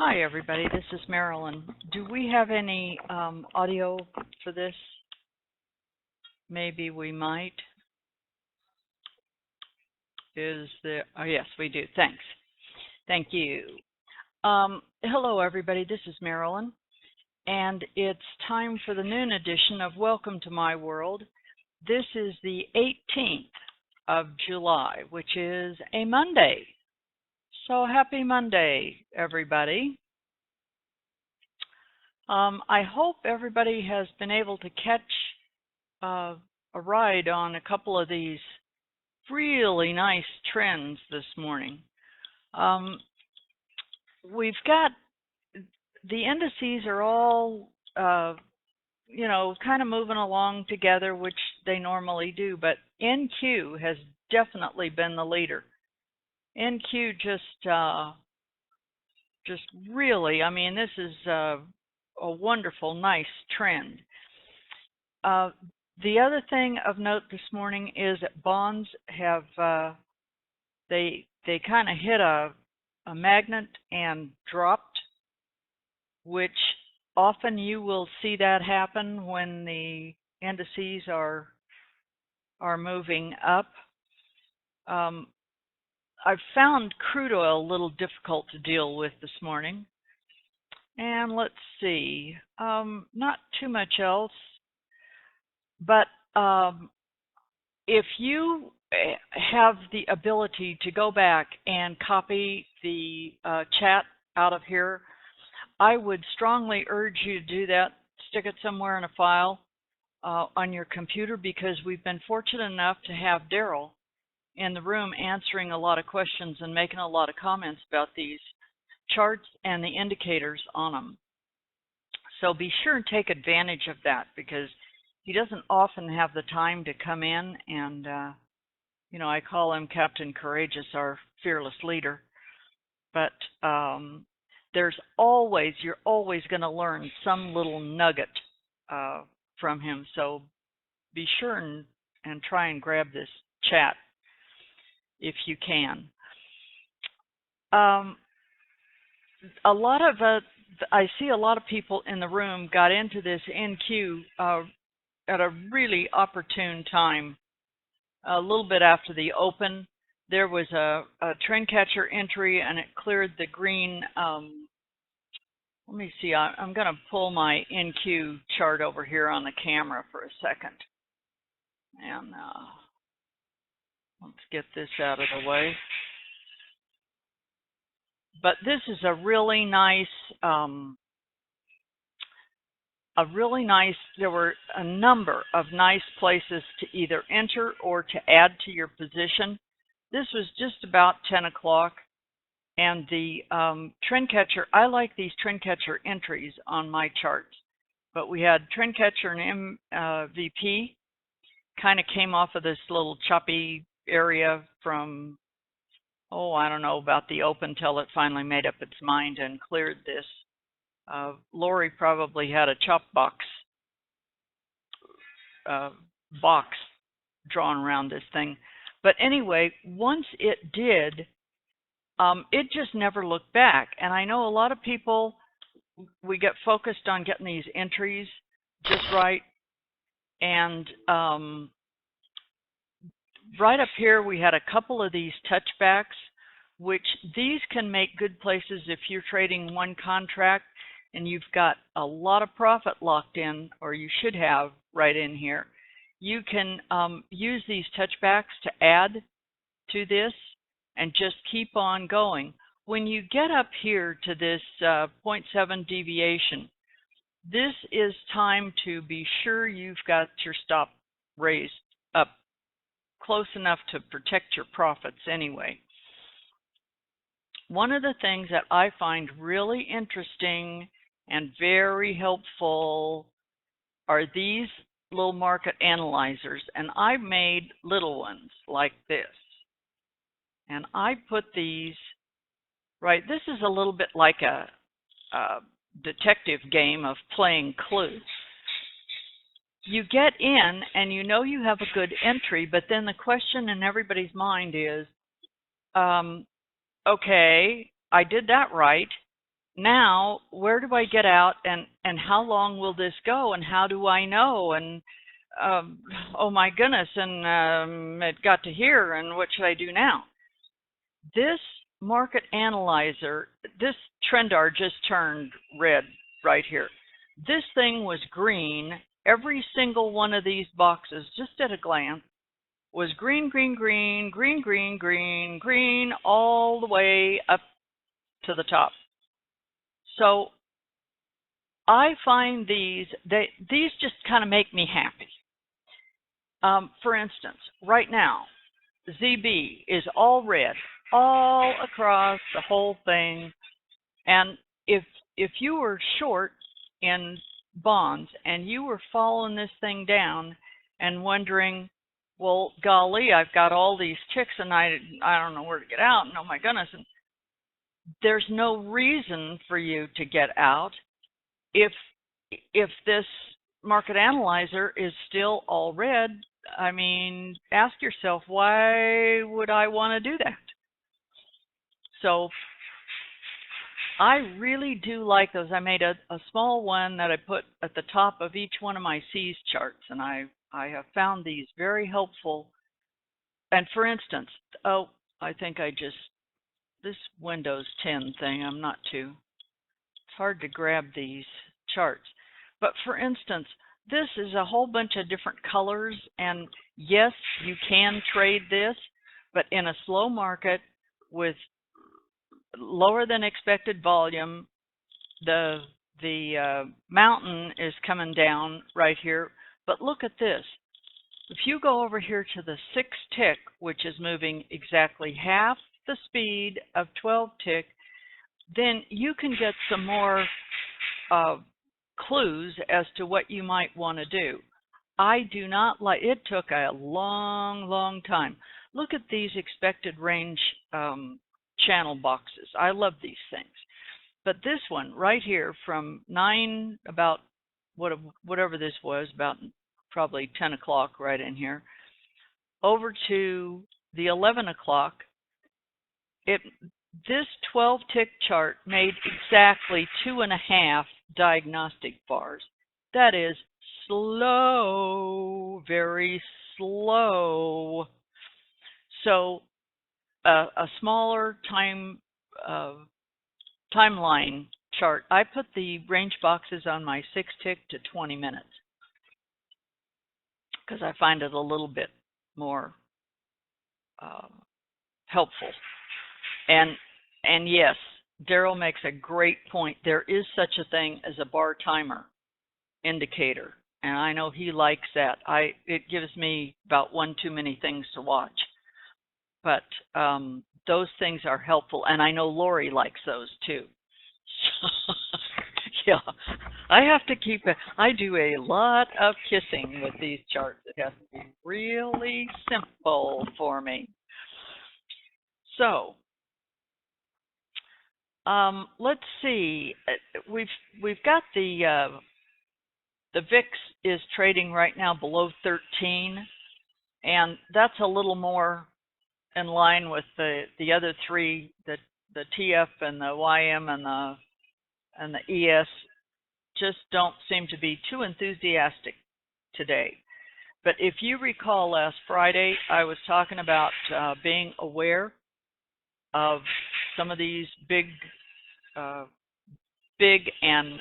Hi, everybody. This is Marilyn. Do we have any audio for this? Maybe we might. Is there? Oh, yes, we do. Thanks. Thank you. Hello, everybody. This is Marilyn, and it's time for the noon edition of Welcome to My World. This is the 18th of July, which is a Monday. So happy Monday, everybody. I hope everybody has been able to catch a ride on a couple of these really nice trends this morning. We've got the indices are all, kind of moving along together, which they normally do, but NQ has definitely been the leader. NQ just really, I mean, this is a wonderful, nice trend. The other thing of note this morning is that bonds have they kind of hit a magnet and dropped, which often you will see that happen when the indices are moving up. I've found crude oil a little difficult to deal with this morning. And let's see, not too much else. But if you have the ability to go back and copy the chat out of here, I would strongly urge you to do that. Stick it somewhere in a file on your computer, because we've been fortunate enough to have Daryl in the room answering a lot of questions and making a lot of comments about these charts and the indicators on them. So be sure and take advantage of that, because he doesn't often have the time to come in, and I call him Captain Courageous, our fearless leader. But you're always going to learn some little nugget from him. So be sure and try and grab this chat if you can. I see a lot of people in the room got into this NQ at a really opportune time. A little bit after the open, there was a trend catcher entry, and it cleared the green. Let me see. I'm going to pull my NQ chart over here on the camera for a second, and let's get this out of the way. But this is a really nice, there were a number of nice places to either enter or to add to your position. This was just about 10 o'clock. And the trend catcher, I like these trend catcher entries on my charts. But we had trend catcher and MVP, kind of came off of this little choppy area from, I don't know, about the open till it finally made up its mind and cleared this. Lori probably had a chop box drawn around this thing. But anyway, once it did, it just never looked back. And I know a lot of people, we get focused on getting these entries just right. And right up here, we had a couple of these touchbacks, which these can make good places if you're trading one contract and you've got a lot of profit locked in, or you should have right in here. You can use these touchbacks to add to this and just keep on going. When you get up here to this 0.7 deviation, this is time to be sure you've got your stop raised up close enough to protect your profits anyway. One of the things that I find really interesting and very helpful are these little market analyzers, and I've made little ones like this. And I put these, right, this is a little bit like a detective game of playing Clue. You get in and you know you have a good entry, but then the question in everybody's mind is, okay, I did that right. now where do I get out, and how long will this go, and how do I know, and um, oh my goodness, and it got to here, and what should I do now? This market analyzer, this trendar just turned red right here. This thing was green. Every single one of these boxes, just at a glance, was green, green, green, green, green, green, green, all the way up to the top. So I find these just kind of make me happy. For instance, right now, ZB is all red, all across the whole thing. And if you were short in bonds and you were following this thing down and wondering, well, golly, I've got all these ticks and I don't know where to get out, and oh my goodness, and there's no reason for you to get out if this market analyzer is still all red. I mean, ask yourself, why would I want to do that? So I really do like those. I made a small one that I put at the top of each one of my C's charts, and I have found these very helpful. And for instance, oh, I think this Windows 10 thing, I'm not too, it's hard to grab these charts. But for instance, this is a whole bunch of different colors, and yes, you can trade this, but in a slow market with lower than expected volume, the mountain is coming down right here. But look at this. If you go over here to the 6 tick, which is moving exactly half the speed of 12 tick, then you can get some more clues as to what you might want to do. I do not like, it took a long time. Look at these expected range channel boxes. I love these things. But this one right here from 9, about whatever this was, about probably 10 o'clock right in here, over to the 11 o'clock, this 12 tick chart made exactly 2.5 diagnostic bars. That is slow, very slow. So a smaller timeline chart. I put the range boxes on my 6 tick to 20 minutes because I find it a little bit more helpful. And yes, Daryl makes a great point. There is such a thing as a bar timer indicator, and I know he likes that. It gives me about one too many things to watch, but those things are helpful, and I know Lori likes those too. Yeah, I have to keep it. I do a lot of kissing with these charts. It has to be really simple for me. So let's see. We've got the VIX is trading right now below 13, and that's a little more in line with the other three, the TF and the YM and the ES just don't seem to be too enthusiastic today. But if you recall last Friday, I was talking about being aware of some of these big and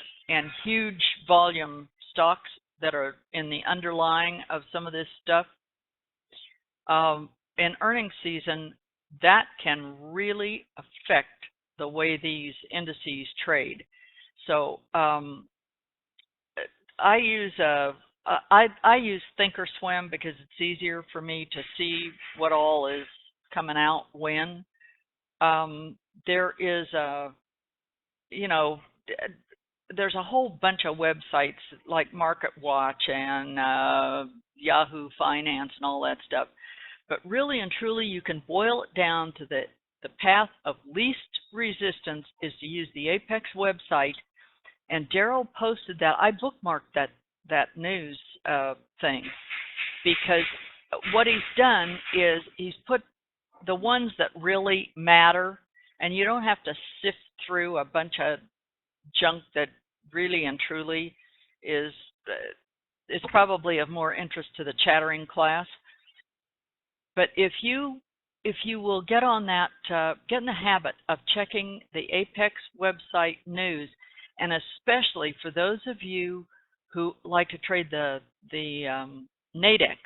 huge volume stocks that are in the underlying of some of this stuff. In earnings season, that can really affect the way these indices trade. So I use Thinkorswim because it's easier for me to see what all is coming out when. There is there's a whole bunch of websites like MarketWatch and Yahoo Finance and all that stuff. But really and truly, you can boil it down to the path of least resistance is to use the Apex website. And Daryl posted that. I bookmarked that news thing because what he's done is he's put the ones that really matter, and you don't have to sift through a bunch of junk that really and truly is probably of more interest to the chattering class. But if you will get on that, get in the habit of checking the Apex website news, and especially for those of you who like to trade the Nadex,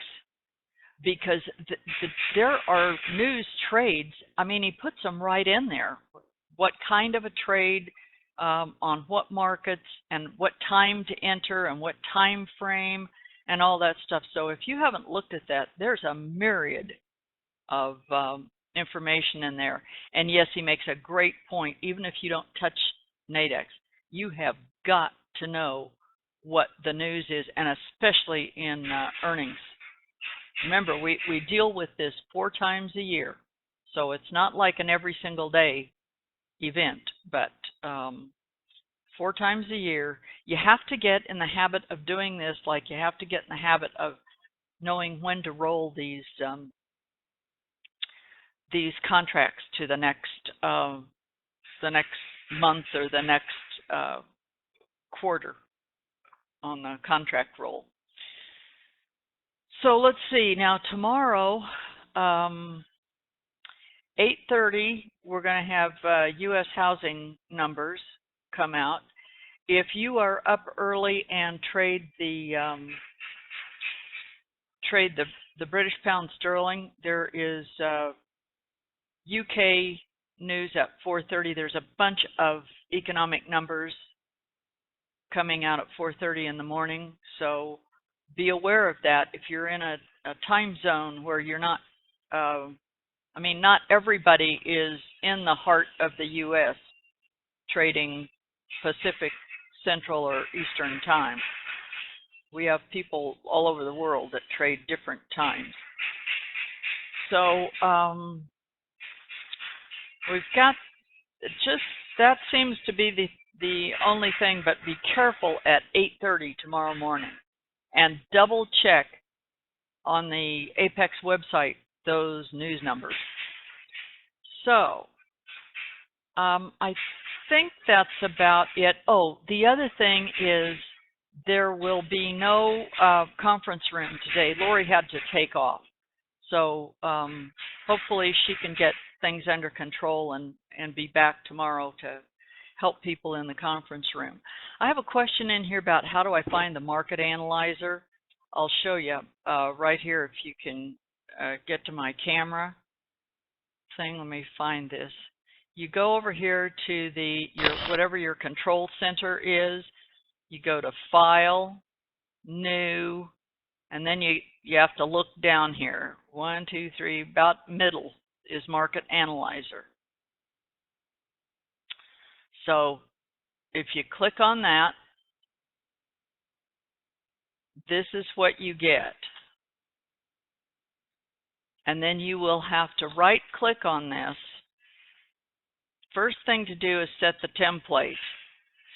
because there are news trades. I mean, he puts them right in there. What kind of a trade, on what markets, and what time to enter, and what time frame, and all that stuff. So if you haven't looked at that, there's a myriad of information in there. And yes, he makes a great point. Even if you don't touch Nadex, you have got to know what the news is, and especially in earnings. Remember, we deal with this 4 times a year, so it's not like an every single day event, but 4 times a year. You have to get in the habit of doing this, like you have to get in the habit of knowing when to roll these contracts to the next month or the next quarter on the contract roll. So let's see. Now tomorrow, 8:30, we're going to have U.S. housing numbers come out. If you are up early and trade the British pound sterling, there is UK news at 4:30. There's a bunch of economic numbers coming out at 4:30 in the morning, so be aware of that. If you're in a time zone where you're not, I mean, not everybody is in the heart of the U.S. trading Pacific, Central, or Eastern time. We have people all over the world that trade different times. So we've got just, that seems to be the only thing, but be careful at 8:30 tomorrow morning and double check on the Apex website those news numbers. So I think that's about it. Oh, the other thing is there will be no conference room today. Lori had to take off. So hopefully she can get things under control and be back tomorrow to help people in the conference room. I have a question in here about how do I find the market analyzer. I'll show you right here if you can get to my camera thing. Let me find this. You go over here to whatever your control center is. You go to File, New, and then you have to look down here. 1, 2, 3, about middle is Market Analyzer. So if you click on that, this is what you get. And then you will have to right click on this. First thing to do is set the template.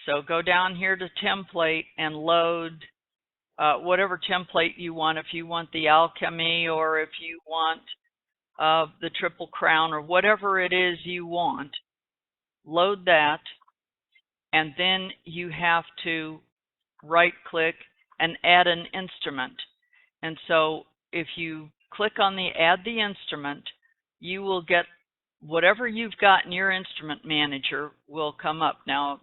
So go down here to template and load whatever template you want. If you want the alchemy, or if you want the Triple Crown, or whatever it is you want, load that. And then you have to right click and add an instrument. And so if you click on the add the instrument, you will get whatever you've got in your instrument manager will come up. Now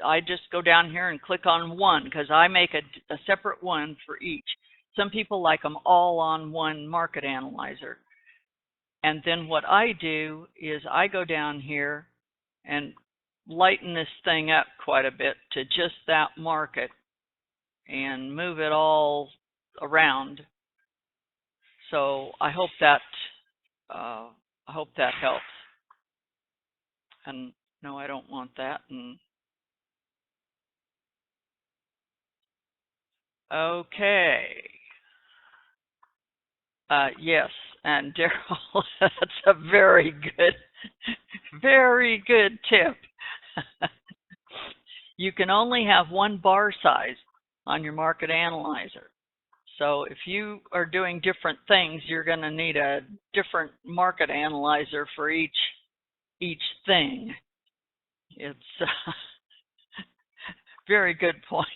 I just go down here and click on one because I make a separate one for each. Some people like them all on one market analyzer. And then what I do is I go down here and lighten this thing up quite a bit to just that market and move it all around. So I hope that helps. And no, I don't want that. And okay. Yes, and Daryl, that's a very good tip. You can only have one bar size on your market analyzer. So if you are doing different things, you're going to need a different market analyzer for each thing. It's very good point.